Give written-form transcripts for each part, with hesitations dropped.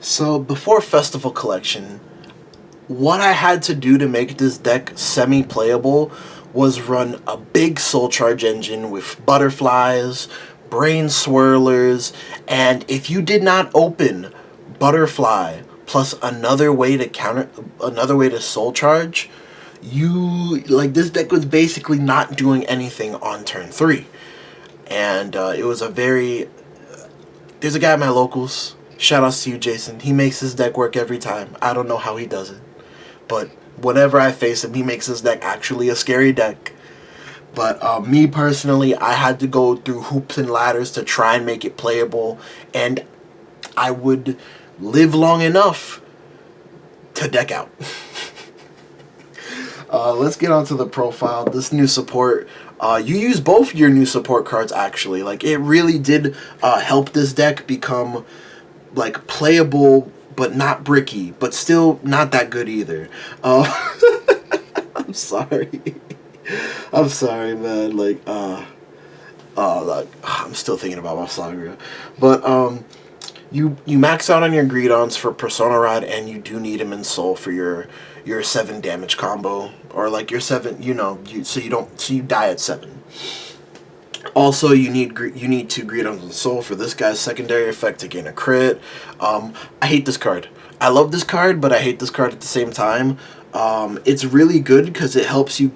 So before Festival Collection, what I had to do to make this deck semi-playable was run a big Soul Charge engine with butterflies, brain swirlers, and if you did not open butterfly plus another way to Soul Charge, this deck was basically not doing anything on turn 3. And it was a very... There's a guy at my locals. Shout outs to you, Jason. He makes his deck work every time. I don't know how he does it. But whenever I face him, he makes his deck actually a scary deck. But me personally, I had to go through hoops and ladders to try and make it playable. And I would live long enough to deck out. Let's get on to the profile. This new support. You use both your new support cards, actually. Like, it really did help this deck become, like, playable, but not bricky, but still not that good either. I'm sorry. I'm sorry, man. Like, I'm still thinking about my Saga. But, you max out on your Greedons for Persona Rod, and you do need him in Soul for your 7 damage combo, or like your 7, so you die at 7. Also, you need 2 Greedons in Soul for this guy's secondary effect to gain a crit. I hate this card. I love this card, but I hate this card at the same time. It's really good because it helps you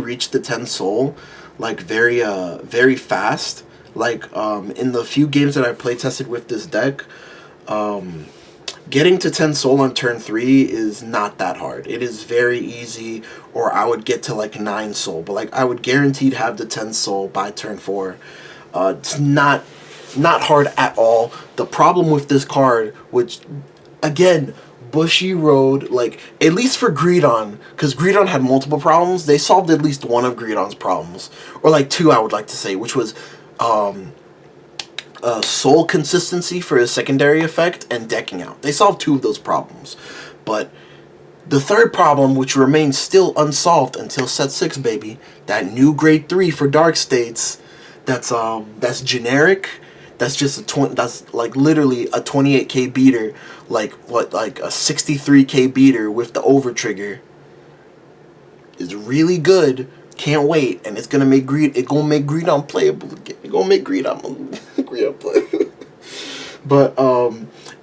reach the 10 Soul, like, very fast. Like, in the few games that I play tested with this deck, getting to 10 Soul on turn 3 is not that hard. It is very easy, or I would get to like 9 Soul, but like I would guaranteed have the 10 Soul by turn 4. It's not hard at all. The problem with this card, which again, Bushy Road, like, at least for Greedon, because Greedon had multiple problems, they solved at least one of Greedon's problems, or like 2, I would like to say, which was Soul consistency for his secondary effect and decking out. They solved 2 of those problems. But the third problem, which remains still unsolved until set 6, baby, that new grade 3 for Dark States, that's generic. That's just that's like literally a 28k beater, like a 63k beater with the Overtrigger. Is really good. Can't wait, and it's gonna make Greedon playable again. It's gonna make Greedon playable. But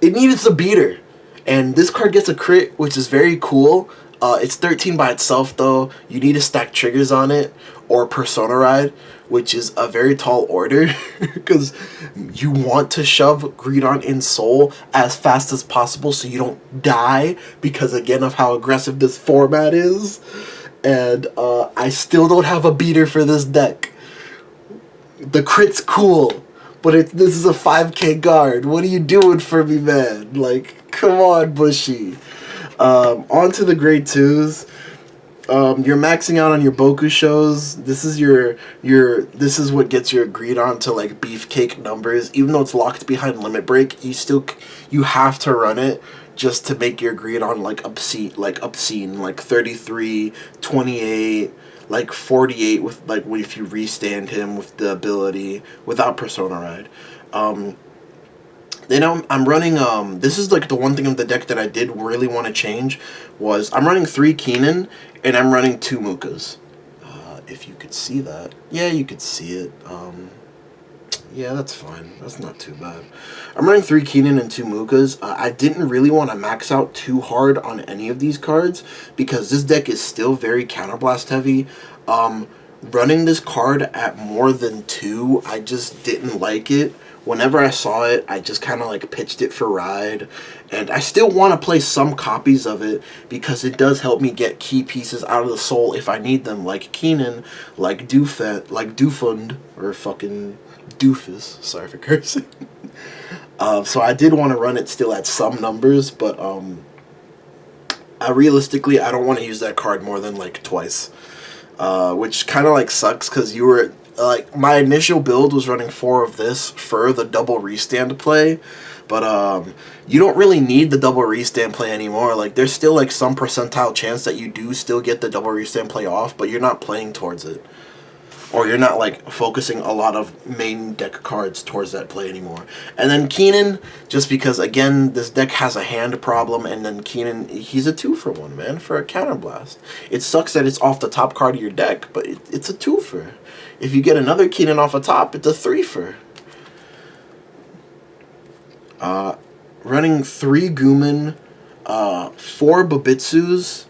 it needed a beater, and this card gets a crit, which is very cool. It's 13 by itself though. You need to stack triggers on it or Persona Ride, which is a very tall order because you want to shove Greedon in Soul as fast as possible so you don't die because, again, of how aggressive this format is. And I still don't have a beater for this deck. The crit's cool, but this is a 5k guard. What are you doing for me, man? Like, come on, Bushy. On to the grade 2s. You're maxing out on your Boku shows. This is this is what gets your Greedon to like beefcake numbers. Even though it's locked behind Limit Break, you have to run it just to make your Greedon like obscene, like 33, 28, like 48 with like if you restand him with the ability without Persona Ride. Then I'm running, this is like the one thing of the deck that I did really want to change, was I'm running 3 Keenan, and I'm running 2 Mukas. If you could see that. Yeah, you could see it. Yeah, that's fine. That's not too bad. I'm running 3 Keenan and 2 Mukas. I didn't really want to max out too hard on any of these cards, because this deck is still very Counterblast heavy. Running this card at more than 2, I just didn't like it. Whenever I saw it, I just kind of like pitched it for Ride. And I still want to play some copies of it because it does help me get key pieces out of the Soul if I need them, like Keenan, like Doofund, or fucking Doofus. Sorry for cursing. So I did want to run it still at some numbers, but realistically, I don't want to use that card more than like twice. Which kind of like sucks because you were... like, my initial build was running 4 of this for the double restand play, but you don't really need the double restand play anymore. Like, there's still like some percentile chance that you do still get the double restand play off, but you're not playing towards it. or you're not like focusing a lot of main deck cards towards that play anymore. And then Keenan, just because again this deck has a hand problem, and then Keenan, he's a 2-for-1, man, for a counterblast. It sucks that it's off the top card of your deck, but it's a 2-for. If you get another Keenan off the top, it's a 3-for. Running 3 Gooman, 4 Babitsus,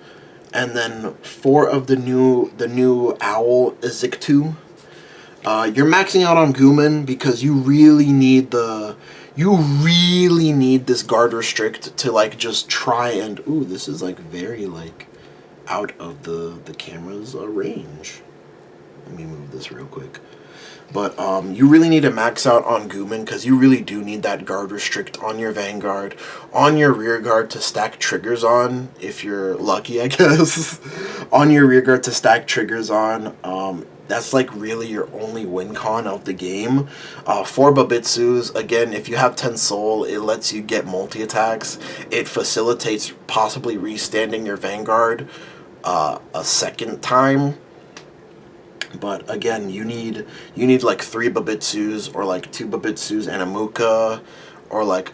and then 4 of the new Owl Z02. You're maxing out on Gooman because you really need this guard restrict to like just try and, ooh, this is like very like out of the camera's range. Let me move this real quick. But you really need to max out on Gooman because you really do need that guard restrict on your Vanguard, on your rear guard to stack triggers on, if you're lucky, I guess. On your rear guard to stack triggers on. That's like really your only win con of the game. 4 Babitsus, again, if you have 10 soul, it lets you get multi-attacks. It facilitates possibly restanding your Vanguard a second time. But again, you need like 3 Babitsus, or like 2 Babitsus and a Muka, or like,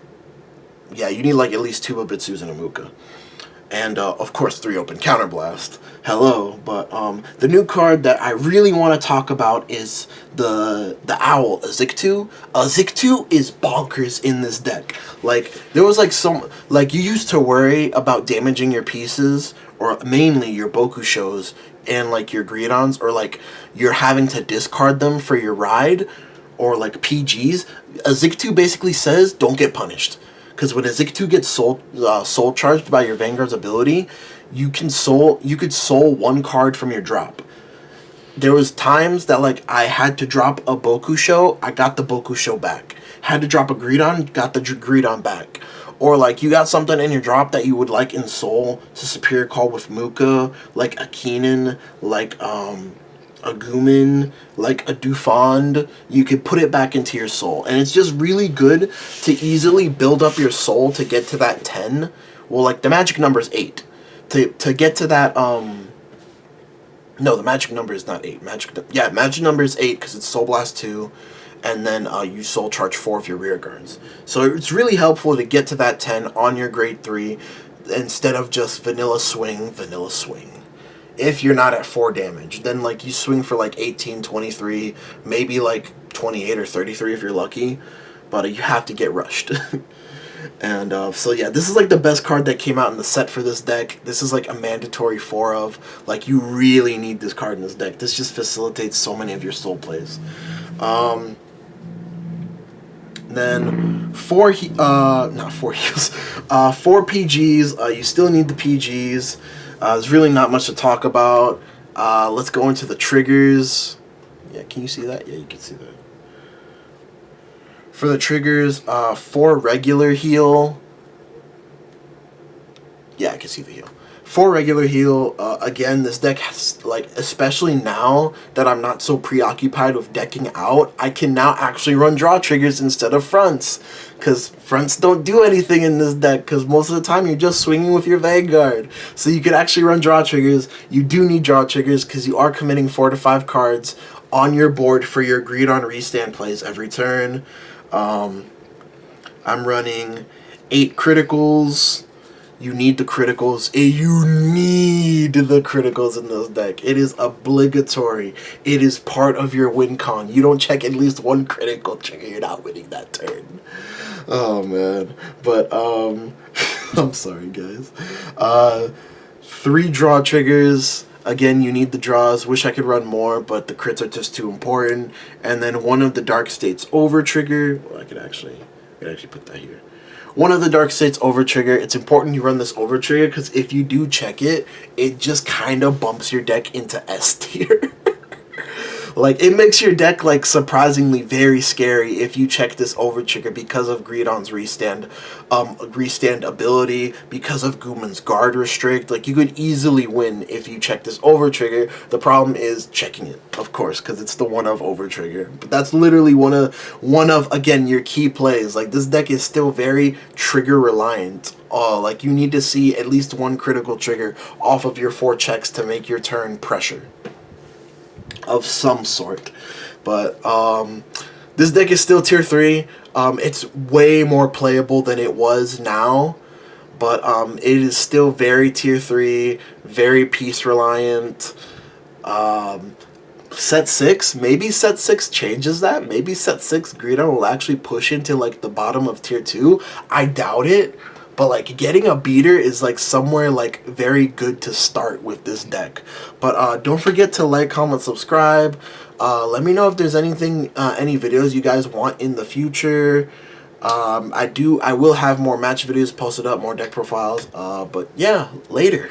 yeah, you need like at least 2 Babitsus and a Muka. And of course 3 open counterblast. Hello. But the new card that I really want to talk about is the Owl Z02. Z02 is bonkers in this deck. Like there was like you used to worry about damaging your pieces, or mainly your Bokushos and like your Greedons, or like you're having to discard them for your ride, or like PGs. Z02 basically says don't get punished. Because when a Z02 gets soul charged by your Vanguard's ability, you could soul 1 card from your drop. There was times that like I had to drop a Bokusho, I got the Bokusho back. Had to drop a Greedon, got the Greedon back. Or like you got something in your drop that you would like in soul to superior call with Muka, like a Keenan, like a Gooman, like a Dufond. You could put it back into your soul, and it's just really good to easily build up your soul to get to that 10. Well, like the magic number is 8 to get to that. No, the magic number is not 8. Magic number is 8 because it's Soul Blast 2, and then you soul charge 4 of your rear guards. So it's really helpful to get to that 10 on your grade 3 instead of just vanilla swing. If you're not at 4 damage, then like you swing for like 18, 23, maybe like 28 or 33 if you're lucky, but you have to get rushed. And so yeah, this is like the best card that came out in the set for this deck. This is like a mandatory 4 of, like you really need this card in this deck. This just facilitates so many of your soul plays. Then 4 PGs. You still need the PGs. There's really not much to talk about. Let's go into the triggers. Yeah, can you see that? Yeah, you can see that. For the triggers, 4 regular heal. Yeah, I can see the heal. 4 regular heal. Again, this deck has, like, especially now that I'm not so preoccupied with decking out, I can now actually run draw triggers instead of fronts. Because fronts don't do anything in this deck, because most of the time you're just swinging with your Vanguard. So you can actually run draw triggers. You do need draw triggers because you are committing 4 to 5 cards on your board for your GREEDON restand plays every turn. I'm running 8 criticals. You need the criticals. You need the criticals in this deck. It is obligatory. It is part of your win con. You don't check at least 1 critical trigger, you're not winning that turn. Oh man. But I'm sorry guys. 3 draw triggers. Again, you need the draws. Wish I could run more, but the crits are just too important. And then 1 of the Dark States over trigger. Well, I could actually put that here. 1 of the Dark States over trigger. It's important you run this over trigger because if you do check it, it just kind of bumps your deck into S tier. Like, it makes your deck, like, surprisingly very scary if you check this over trigger because of Greedon's restand ability, because of Gooman's guard restrict. Like, you could easily win if you check this over trigger. The problem is checking it, of course, because it's the 1 of over trigger. But that's literally one of again, your key plays. Like, this deck is still very trigger reliant. Like, you need to see at least 1 critical trigger off of your 4 checks to make your turn pressure. of some sort. But this deck is still tier 3. It's way more playable than it was now, but it is still very tier 3, very piece reliant. Set 6, maybe set 6 changes that. Maybe set 6 GREEDON will actually push into like the bottom of tier 2. I doubt it, but like getting a beater is like somewhere like very good to start with this deck. But don't forget to like, comment, subscribe. Let me know if there's anything, any videos you guys want in the future. I will have more match videos posted up, more deck profiles. But yeah, later.